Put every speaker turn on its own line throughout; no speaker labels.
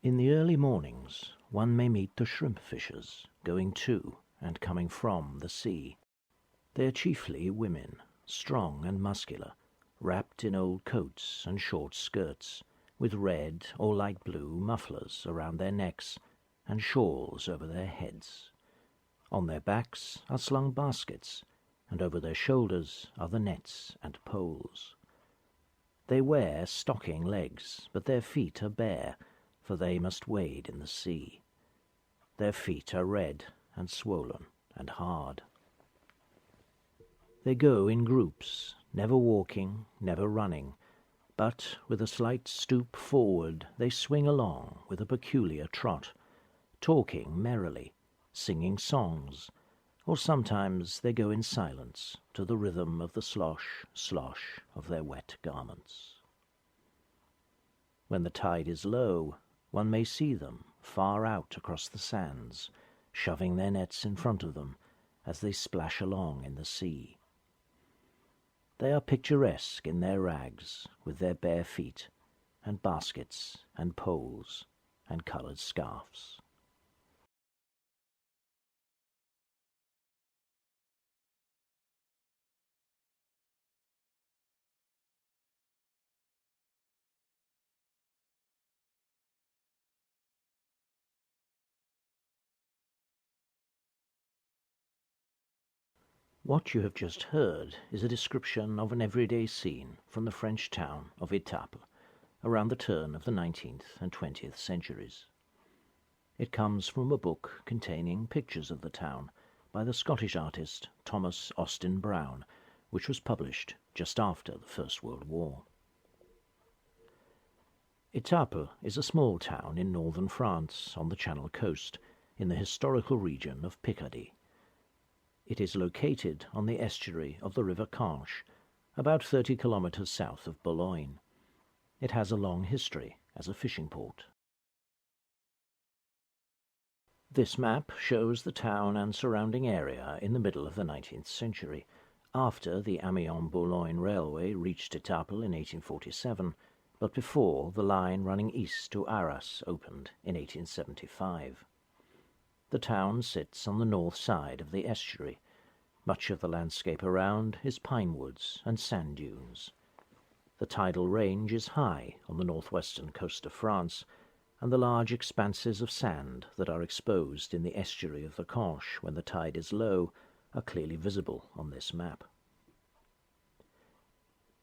In the early mornings one may meet the shrimp fishers going to and coming from the sea. They are chiefly women, strong and muscular, wrapped in old coats and short skirts, with red or light blue mufflers around their necks and shawls over their heads. On their backs are slung baskets, and over their shoulders are the nets and poles. They wear stocking legs, but their feet are bare, for they must wade in the sea. Their feet are red and swollen and hard. They go in groups, never walking, never running, but with a slight stoop forward they swing along with a peculiar trot, talking merrily, singing songs, or sometimes they go in silence to the rhythm of the slosh, slosh of their wet garments. When the tide is low, one may see them far out across the sands, shoving their nets in front of them as they splash along in the sea. They are picturesque in their rags, with their bare feet, and baskets, and poles, and coloured scarfs. What you have just heard is a description of an everyday scene from the French town of Étaples, around the turn of the 19th and 20th centuries. It comes from a book containing pictures of the town by the Scottish artist Thomas Austin Browne, which was published just after the First World War. Étaples is a small town in northern France on the Channel coast, in the historical region of Picardy. It is located on the estuary of the River Canche, about 30 kilometers south of Boulogne. It has a long history as a fishing port. This map shows the town and surrounding area in the middle of the 19th century, after the Amiens-Boulogne Railway reached Étaples in 1847, but before the line running east to Arras opened in 1875. The town sits on the north side of the estuary. Much of the landscape around is pine woods and sand dunes. The tidal range is high on the northwestern coast of France, and the large expanses of sand that are exposed in the estuary of the Canche when the tide is low are clearly visible on this map.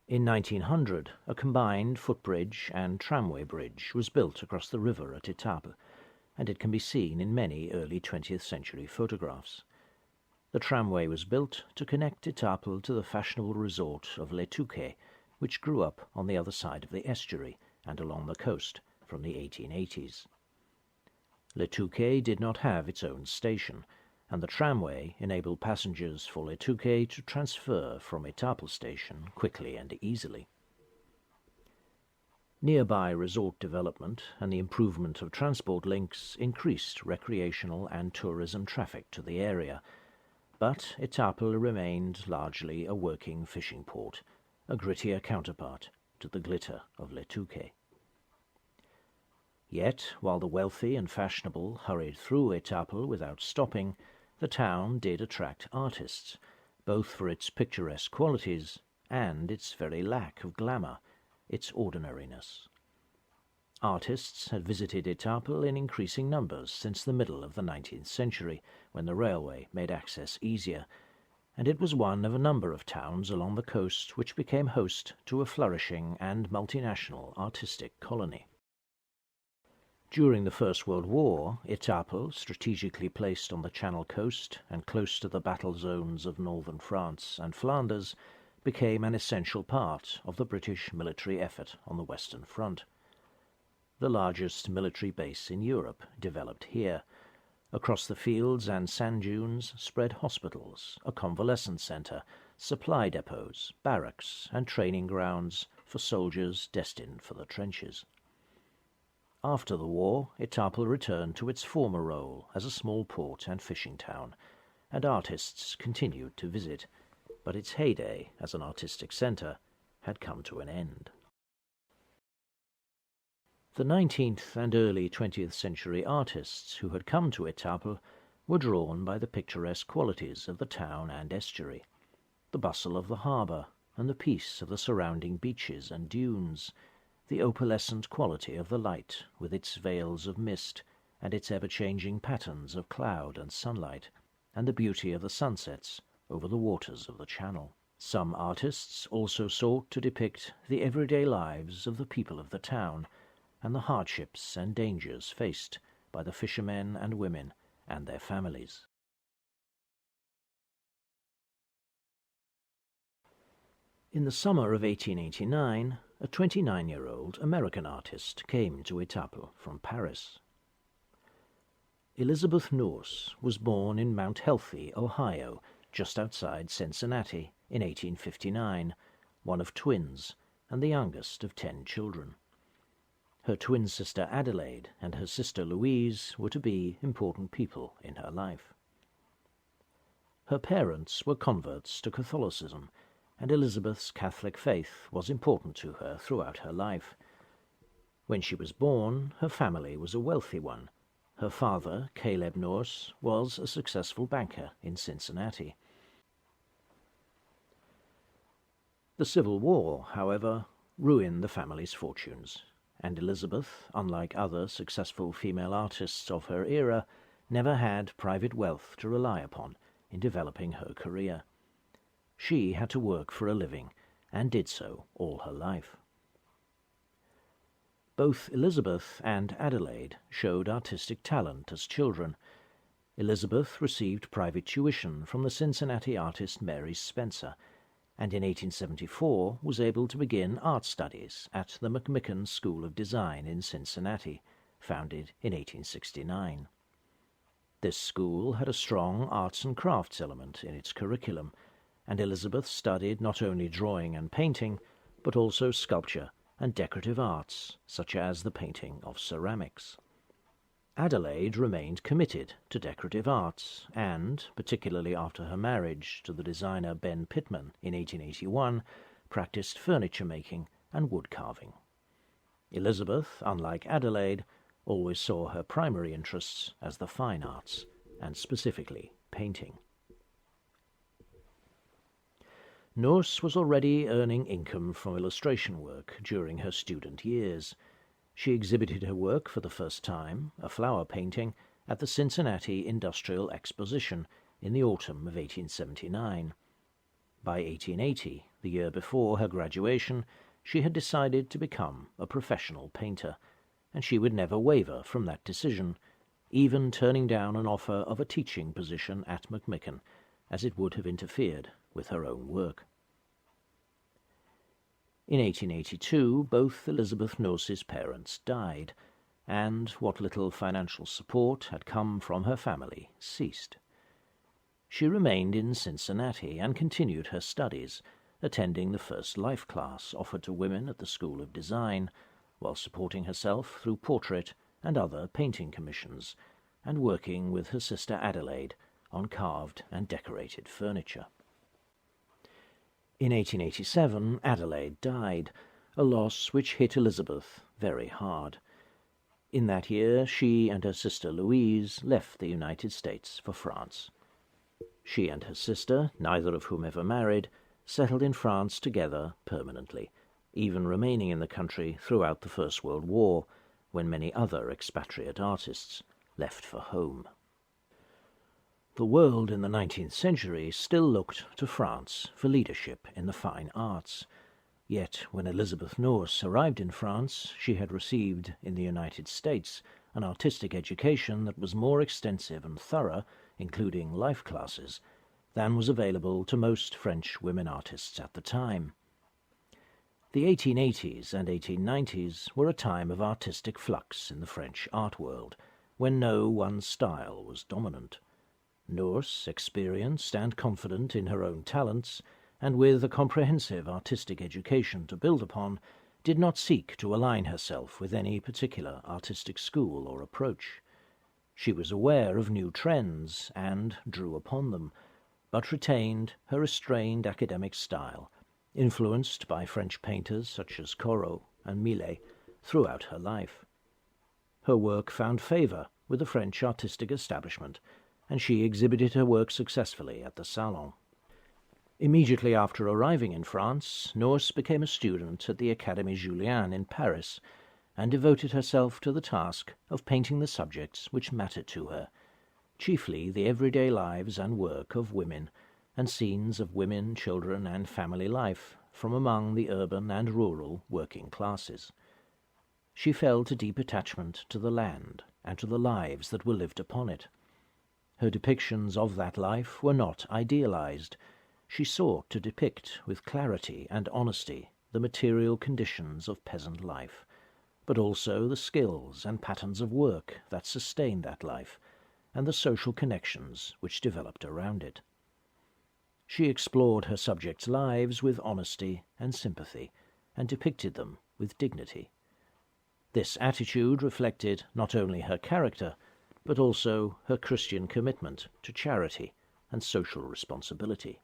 In 1900, a combined footbridge and tramway bridge was built across the river at Étaples, and it can be seen in many early 20th century photographs. The tramway was built to connect Étaples to the fashionable resort of Les Touquets, which grew up on the other side of the estuary and along the coast from the 1880s. Les Touquets did not have its own station, and the tramway enabled passengers for Les Touquets to transfer from Étaples station quickly and easily. Nearby resort development and the improvement of transport links increased recreational and tourism traffic to the area, but Étaples remained largely a working fishing port, a grittier counterpart to the glitter of Les Touquets. Yet, while the wealthy and fashionable hurried through Étaples without stopping, the town did attract artists, both for its picturesque qualities and its very lack of glamour, its ordinariness. Artists had visited Étaples in increasing numbers since the middle of the 19th century, when the railway made access easier, and it was one of a number of towns along the coast which became host to a flourishing and multinational artistic colony. During the First World War, Étaples, strategically placed on the Channel coast and close to the battle zones of northern France and Flanders, became an essential part of the British military effort on the Western Front. The largest military base in Europe developed here. Across the fields and sand dunes spread hospitals, a convalescent centre, supply depots, barracks, and training grounds for soldiers destined for the trenches. After the war, Étaples returned to its former role as a small port and fishing town, and artists continued to visit, but its heyday as an artistic centre had come to an end. The 19th and early 20th century artists who had come to Étaples were drawn by the picturesque qualities of the town and estuary, the bustle of the harbour and the peace of the surrounding beaches and dunes, the opalescent quality of the light with its veils of mist and its ever-changing patterns of cloud and sunlight, and the beauty of the sunsets over the waters of the Channel. Some artists also sought to depict the everyday lives of the people of the town and the hardships and dangers faced by the fishermen and women and their families. In the summer of 1889, a 29-year-old American artist came to Étaples from Paris. Elizabeth Nourse was born in Mount Healthy, Ohio, just outside Cincinnati, in 1859, one of twins and the youngest of 10 children. Her twin sister Adelaide and her sister Louise were to be important people in her life. Her parents were converts to Catholicism, and Elizabeth's Catholic faith was important to her throughout her life. When she was born, her family was a wealthy one. Her father, Caleb Nourse, was a successful banker in Cincinnati. The Civil War, however, ruined the family's fortunes, and Elizabeth, unlike other successful female artists of her era, never had private wealth to rely upon in developing her career. She had to work for a living, and did so all her life. Both Elizabeth and Adelaide showed artistic talent as children. Elizabeth received private tuition from the Cincinnati artist Mary Spencer, and in 1874 was able to begin art studies at the McMicken School of Design in Cincinnati, founded in 1869. This school had a strong arts and crafts element in its curriculum, and Elizabeth studied not only drawing and painting, but also sculpture and decorative arts, such as the painting of ceramics. Adelaide remained committed to decorative arts and, particularly after her marriage to the designer Ben Pittman in 1881, practiced furniture making and wood carving. Elizabeth, unlike Adelaide, always saw her primary interests as the fine arts, and specifically painting. Nourse was already earning income from illustration work during her student years. She exhibited her work for the first time, a flower painting, at the Cincinnati Industrial Exposition in the autumn of 1879. By 1880, the year before her graduation, she had decided to become a professional painter, and she would never waver from that decision, even turning down an offer of a teaching position at McMicken, as it would have interfered with her own work. In 1882, both Elizabeth Nourse's parents died, and what little financial support had come from her family ceased. She remained in Cincinnati and continued her studies, attending the first life class offered to women at the School of Design, while supporting herself through portrait and other painting commissions, and working with her sister Adelaide on carved and decorated furniture. In 1887, Adelaide died, a loss which hit Elizabeth very hard. In that year, she and her sister Louise left the United States for France. She and her sister, neither of whom ever married, settled in France together permanently, even remaining in the country throughout the First World War, when many other expatriate artists left for home. The world in the 19th century still looked to France for leadership in the fine arts. Yet when Elizabeth Nourse arrived in France, she had received in the United States an artistic education that was more extensive and thorough, including life classes, than was available to most French women artists at the time. The 1880s and 1890s were a time of artistic flux in the French art world, when no one style was dominant. Nourse, experienced and confident in her own talents, and with a comprehensive artistic education to build upon, did not seek to align herself with any particular artistic school or approach. She was aware of new trends and drew upon them, but retained her restrained academic style, influenced by French painters such as Corot and Millet, throughout her life. Her work found favour with the French artistic establishment, and she exhibited her work successfully at the Salon. Immediately after arriving in France, Nourse became a student at the Académie Julian in Paris, and devoted herself to the task of painting the subjects which mattered to her, chiefly the everyday lives and work of women, and scenes of women, children, and family life from among the urban and rural working classes. She felt a deep attachment to the land and to the lives that were lived upon it. Her depictions of that life were not idealized. She sought to depict with clarity and honesty the material conditions of peasant life, but also the skills and patterns of work that sustained that life, and the social connections which developed around it. She explored her subjects' lives with honesty and sympathy, and depicted them with dignity. This attitude reflected not only her character, but also her Christian commitment to charity and social responsibility.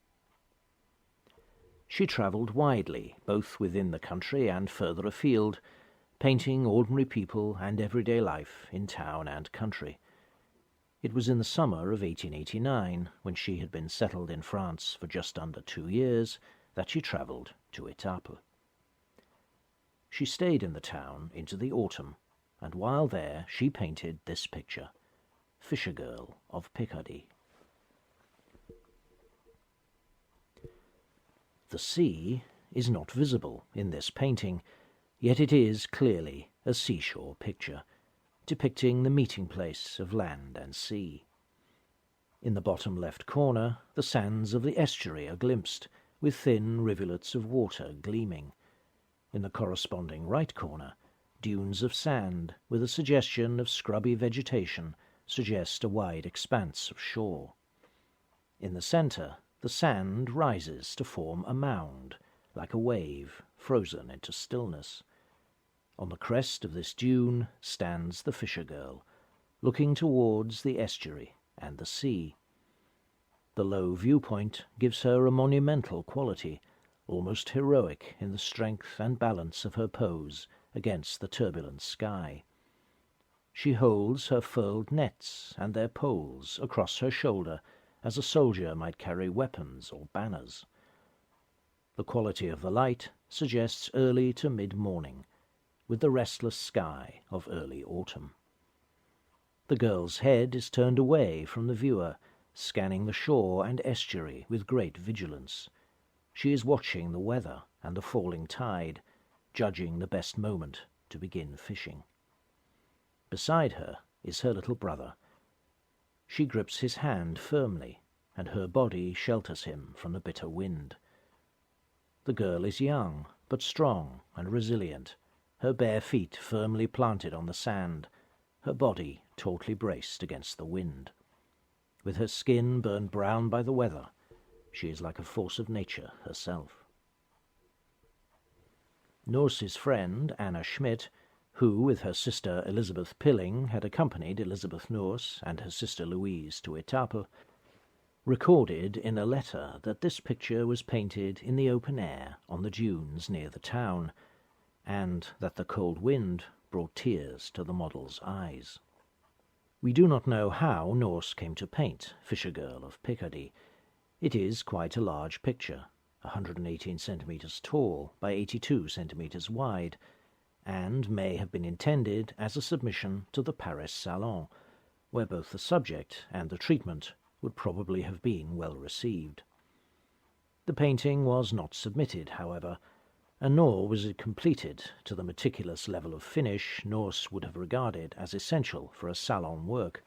She travelled widely, both within the country and further afield, painting ordinary people and everyday life in town and country. It was in the summer of 1889, when she had been settled in France for just under 2 years, that she travelled to Étaples. She stayed in the town into the autumn, and while there she painted this picture, Fisher Girl of Picardy. The sea is not visible in this painting, yet it is clearly a seashore picture, depicting the meeting place of land and sea. In the bottom left corner, the sands of the estuary are glimpsed, with thin rivulets of water gleaming. In the corresponding right corner, dunes of sand, with a suggestion of scrubby vegetation, suggest a wide expanse of shore. In the centre, the sand rises to form a mound, like a wave frozen into stillness. On the crest of this dune stands the Fisher Girl, looking towards the estuary and the sea. The low viewpoint gives her a monumental quality, almost heroic in the strength and balance of her pose against the turbulent sky. She holds her furled nets and their poles across her shoulder, as a soldier might carry weapons or banners. The quality of the light suggests early to mid-morning, with the restless sky of early autumn. The girl's head is turned away from the viewer, scanning the shore and estuary with great vigilance. She is watching the weather and the falling tide, judging the best moment to begin fishing. Beside her is her little brother. She grips his hand firmly, and her body shelters him from the bitter wind. The girl is young, but strong and resilient, her bare feet firmly planted on the sand, her body tautly braced against the wind. With her skin burned brown by the weather, she is like a force of nature herself. Nourse's friend, Anna Schmidt, who, with her sister Elizabeth Pilling, had accompanied Elizabeth Nourse and her sister Louise to Étaples, recorded in a letter that this picture was painted in the open air on the dunes near the town, and that the cold wind brought tears to the model's eyes. We do not know how Nourse came to paint Fisher Girl of Picardy. It is quite a large picture, 118 centimetres tall by 82 centimetres wide, and may have been intended as a submission to the Paris Salon, where both the subject and the treatment would probably have been well received. The painting was not submitted, however, and nor was it completed to the meticulous level of finish Nourse would have regarded as essential for a salon work.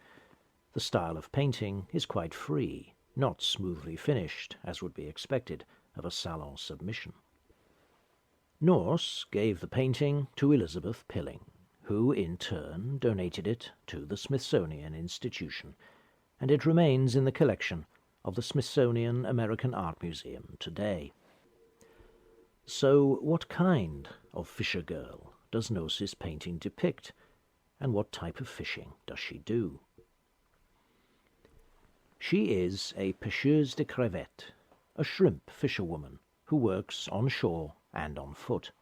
The style of painting is quite free, not smoothly finished, as would be expected of a salon submission. Nourse gave the painting to Elizabeth Pilling, who in turn donated it to the Smithsonian Institution, and it remains in the collection of the Smithsonian American Art Museum today. So what kind of Fisher Girl does Nourse's painting depict, and what type of fishing does she do? She is a pêcheuse de crevettes, a shrimp fisherwoman who works on shore and on foot.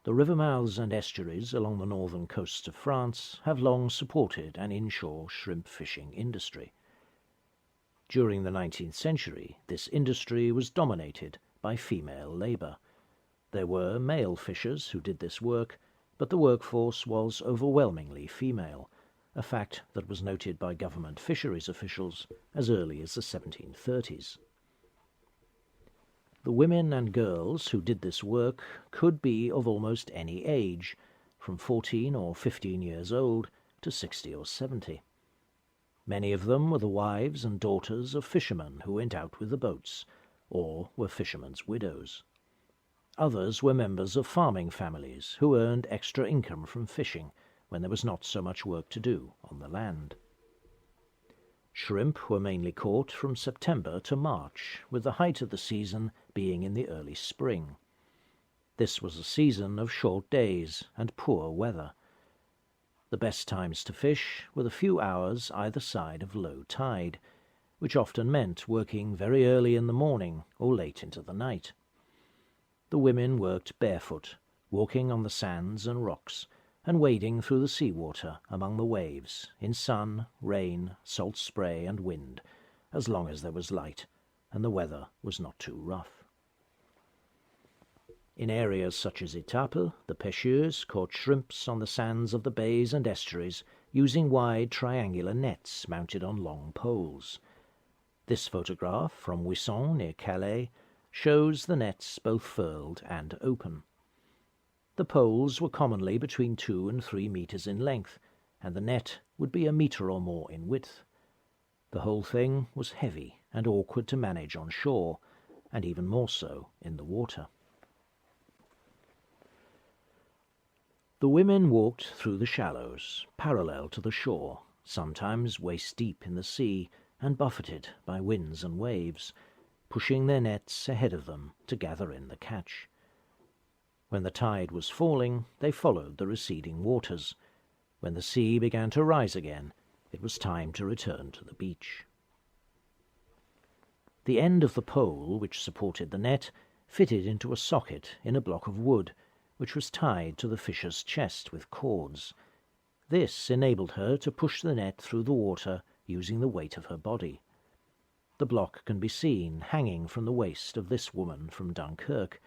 The river mouths and estuaries along the northern coasts of France have long supported an inshore shrimp fishing industry. During the 19th century, this industry was dominated by female labour. There were male fishers who did this work, but the workforce was overwhelmingly female, a fact that was noted by government fisheries officials as early as the 1730s. The women and girls who did this work could be of almost any age, from 14 or 15 years old to 60 or 70. Many of them were the wives and daughters of fishermen who went out with the boats, or were fishermen's widows. Others were members of farming families who earned extra income from fishing when there was not so much work to do on the land. Shrimp were mainly caught from September to March, with the height of the season being in the early spring. This was a season of short days and poor weather. The best times to fish were the few hours either side of low tide, which often meant working very early in the morning or late into the night. The women worked barefoot, walking on the sands and rocks, and wading through the sea-water among the waves, in sun, rain, salt spray, and wind, as long as there was light, and the weather was not too rough. In areas such as Étaples, the pêcheuses caught shrimps on the sands of the bays and estuaries using wide triangular nets mounted on long poles. This photograph from Wissant near Calais shows the nets both furled and open. The poles were commonly between 2 and 3 meters in length, and the net would be a meter or more in width. The whole thing was heavy and awkward to manage on shore, and even more so in the water. The women walked through the shallows, parallel to the shore, sometimes waist-deep in the sea, and buffeted by winds and waves, pushing their nets ahead of them to gather in the catch. When the tide was falling, they followed the receding waters. When the sea began to rise again, it was time to return to the beach. The end of the pole which supported the net fitted into a socket in a block of wood, which was tied to the fisher's chest with cords. This enabled her to push the net through the water using the weight of her body. The block can be seen hanging from the waist of this woman from Dunkirk.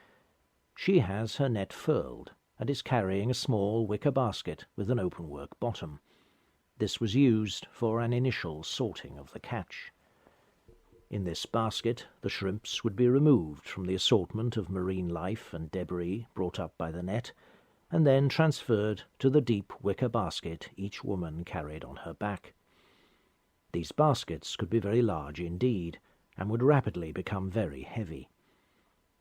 She has her net furled and is carrying a small wicker basket with an open-work bottom. This was used for an initial sorting of the catch. In this basket, the shrimps would be removed from the assortment of marine life and debris brought up by the net, and then transferred to the deep wicker basket each woman carried on her back. These baskets could be very large indeed, and would rapidly become very heavy.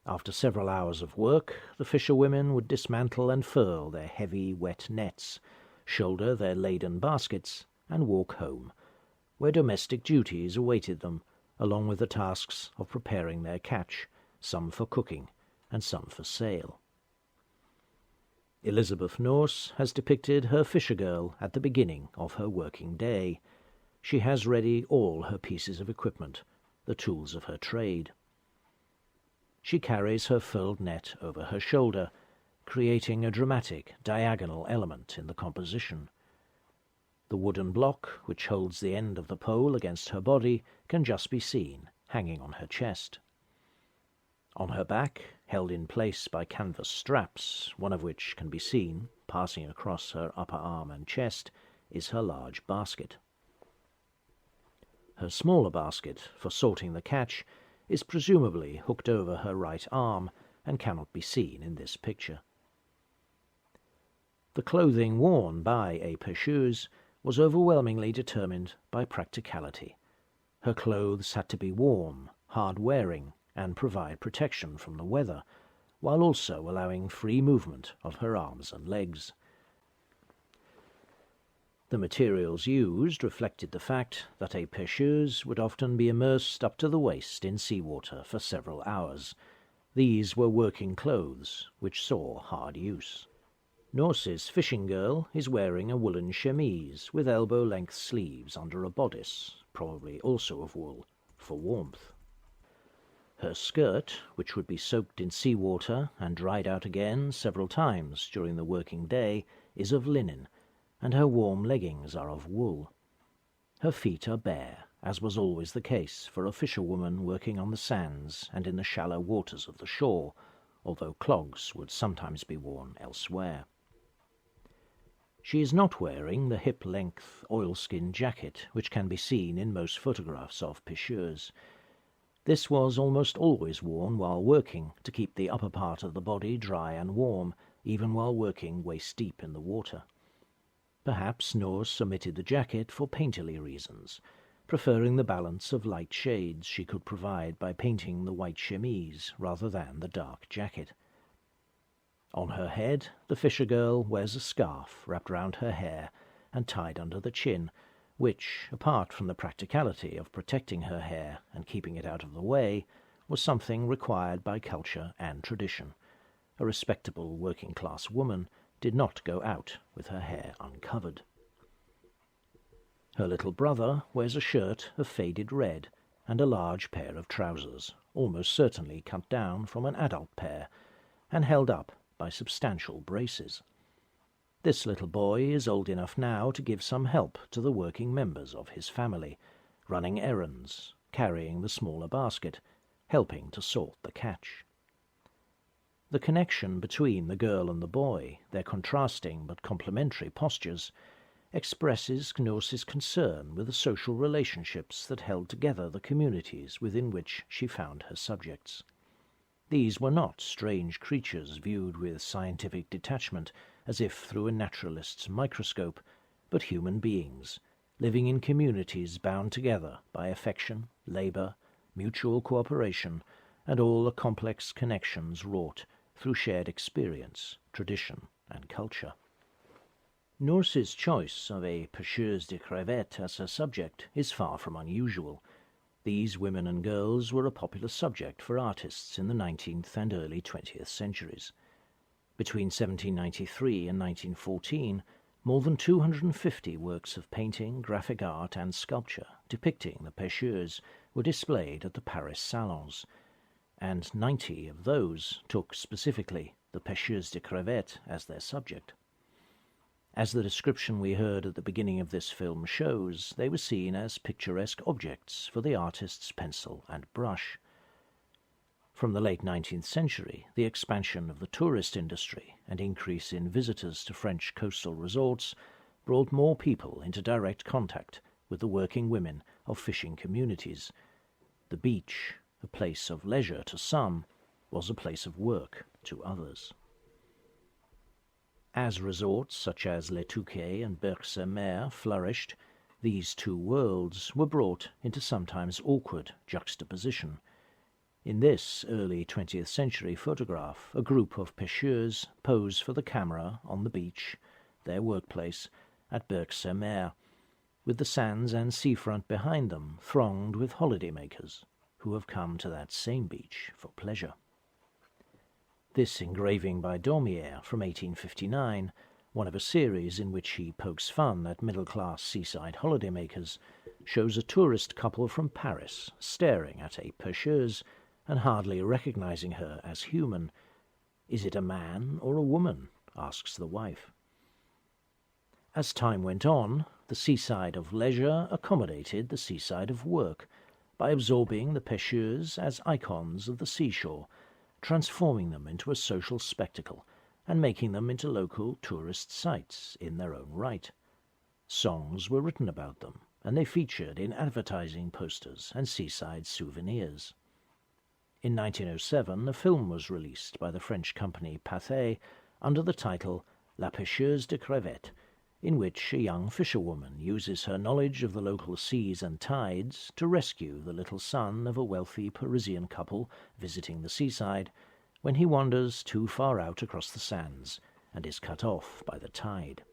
After several hours of work, the fisherwomen would dismantle and furl their heavy, wet nets, shoulder their laden baskets, and walk home, where domestic duties awaited them, along with the tasks of preparing their catch, some for cooking and some for sale. Elizabeth Nourse has depicted her fisher girl at the beginning of her working day. She has ready all her pieces of equipment, the tools of her trade. She carries her furled net over her shoulder, creating a dramatic diagonal element in the composition. The wooden block, which holds the end of the pole against her body, can just be seen, hanging on her chest. On her back, held in place by canvas straps, one of which can be seen, passing across her upper arm and chest, is her large basket. Her smaller basket, for sorting the catch, is presumably hooked over her right arm and cannot be seen in this picture. The clothing worn by a pêcheuse was overwhelmingly determined by practicality. Her clothes had to be warm, hard-wearing, and provide protection from the weather, while also allowing free movement of her arms and legs. The materials used reflected the fact that a pêcheuse would often be immersed up to the waist in seawater for several hours. These were working clothes, which saw hard use. Nourse's fishing girl is wearing a woolen chemise with elbow-length sleeves under a bodice, probably also of wool, for warmth. Her skirt, which would be soaked in seawater and dried out again several times during the working day, is of linen, and her warm leggings are of wool. Her feet are bare, as was always the case for a fisherwoman working on the sands and in the shallow waters of the shore, although clogs would sometimes be worn elsewhere. She is not wearing the hip-length oilskin jacket which can be seen in most photographs of pêcheuses. This was almost always worn while working to keep the upper part of the body dry and warm, even while working waist-deep in the water. Perhaps Nourse omitted the jacket for painterly reasons, preferring the balance of light shades she could provide by painting the white chemise rather than the dark jacket. On her head, the Fisher girl wears a scarf wrapped round her hair and tied under the chin, which, apart from the practicality of protecting her hair and keeping it out of the way, was something required by culture and tradition. A respectable working-class woman did not go out with her hair uncovered. Her little brother wears a shirt of faded red and a large pair of trousers, almost certainly cut down from an adult pair, and held up by substantial braces. This little boy is old enough now to give some help to the working members of his family, running errands, carrying the smaller basket, helping to sort the catch. The connection between the girl and the boy, their contrasting but complementary postures, expresses Nourse's concern with the social relationships that held together the communities within which she found her subjects. These were not strange creatures viewed with scientific detachment as if through a naturalist's microscope, but human beings, living in communities bound together by affection, labour, mutual cooperation, and all the complex connections wrought through shared experience, tradition, and culture. Nourse's choice of a pêcheuse de crevettes as her subject is far from unusual. These women and girls were a popular subject for artists in the 19th and early 20th centuries. Between 1793 and 1914, more than 250 works of painting, graphic art, and sculpture depicting the pêcheuses were displayed at the Paris salons, and 90 of those took specifically the pêcheuse de crevettes as their subject. As the description we heard at the beginning of this film shows, they were seen as picturesque objects for the artist's pencil and brush. From the late 19th century, the expansion of the tourist industry and increase in visitors to French coastal resorts brought more people into direct contact with the working women of fishing communities. The beach, a place of leisure to some, was a place of work to others. As resorts such as Les Touquets and Berck-sur-Mer flourished, these two worlds were brought into sometimes awkward juxtaposition. In this early 20th century photograph, a group of pêcheuses pose for the camera on the beach, their workplace, at Berck-sur-Mer, with the sands and seafront behind them thronged with holidaymakers who have come to that same beach for pleasure. This engraving by Daumier from 1859, one of a series in which he pokes fun at middle-class seaside holidaymakers, shows a tourist couple from Paris staring at a pêcheuse and hardly recognizing her as human. "Is it a man or a woman?" asks the wife. As time went on, the seaside of leisure accommodated the seaside of work by absorbing the pêcheuses as icons of the seashore, transforming them into a social spectacle and making them into local tourist sites in their own right. Songs were written about them, and they featured in advertising posters and seaside souvenirs. In 1907, a film was released by the French company Pathé under the title La pêcheuse de crevettes, in which a young fisherwoman uses her knowledge of the local seas and tides to rescue the little son of a wealthy Parisian couple visiting the seaside when he wanders too far out across the sands and is cut off by the tide.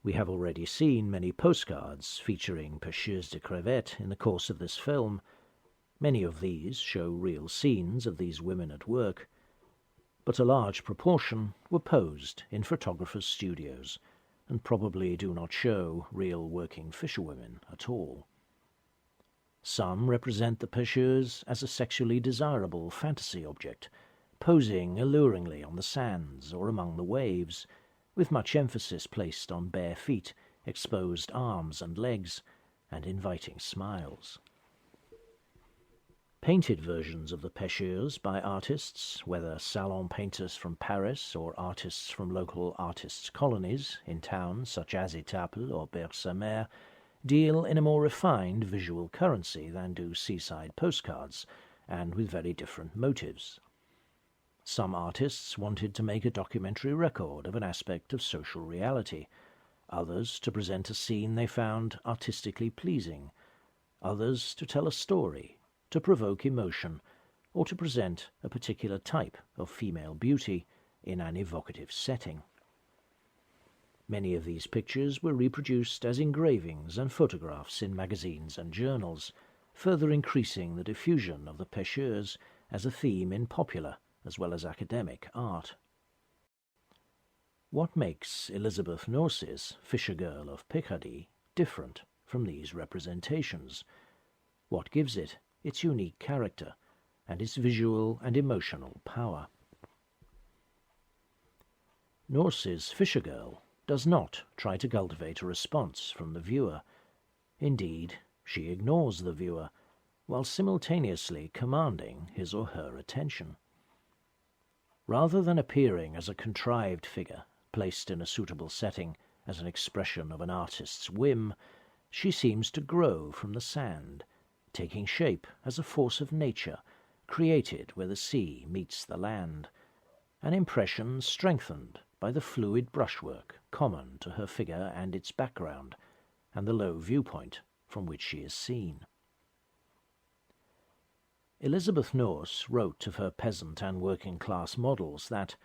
We have already seen many postcards featuring pêcheuses de crevettes in the course of this film. Many of these show real scenes of these women at work, but a large proportion were posed in photographers' studios and probably do not show real working fisherwomen at all. Some represent the pêcheuse as a sexually desirable fantasy object, posing alluringly on the sands or among the waves, with much emphasis placed on bare feet, exposed arms and legs, and inviting smiles. Painted versions of the pêcheuse by artists, whether salon painters from Paris or artists from local artists' colonies in towns such as Étaples or Berck-sur-Mer, deal in a more refined visual currency than do seaside postcards, and with very different motives. Some artists wanted to make a documentary record of an aspect of social reality, others to present a scene they found artistically pleasing, others to tell a story, to provoke emotion, or to present a particular type of female beauty in an evocative setting. Many of these pictures were reproduced as engravings and photographs in magazines and journals, further increasing the diffusion of the pêcheuse as a theme in popular as well as academic art. What makes Elizabeth Nourse's Fisher Girl of Picardy different from these representations? What gives it its unique character and its visual and emotional power? Nourse's Fisher Girl does not try to cultivate a response from the viewer. Indeed, she ignores the viewer, while simultaneously commanding his or her attention. Rather than appearing as a contrived figure placed in a suitable setting as an expression of an artist's whim, she seems to grow from the sand, taking shape as a force of nature, created where the sea meets the land, an impression strengthened by the fluid brushwork common to her figure and its background, and the low viewpoint from which she is seen. Elizabeth Nourse wrote of her peasant and working-class models that,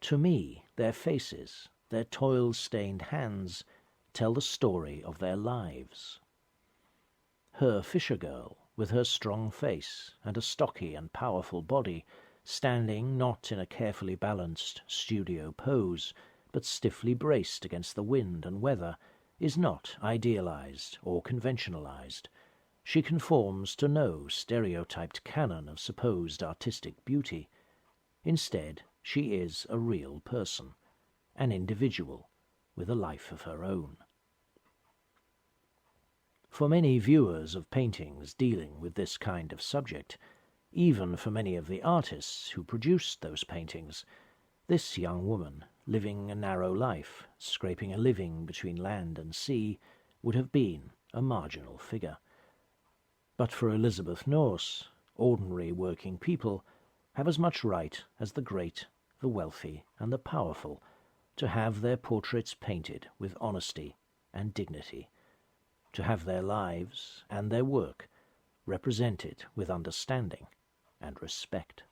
"To me, their faces, their toil-stained hands, tell the story of their lives." Her Fisher Girl, with her strong face and a stocky and powerful body, standing not in a carefully balanced studio pose, but stiffly braced against the wind and weather, is not idealized or conventionalized. She conforms to no stereotyped canon of supposed artistic beauty. Instead, she is a real person, an individual, with a life of her own. For many viewers of paintings dealing with this kind of subject, even for many of the artists who produced those paintings, this young woman, living a narrow life, scraping a living between land and sea, would have been a marginal figure. But for Elizabeth Nourse, ordinary working people have as much right as the great, the wealthy, and the powerful to have their portraits painted with honesty and dignity, to have their lives and their work represented with understanding and respect.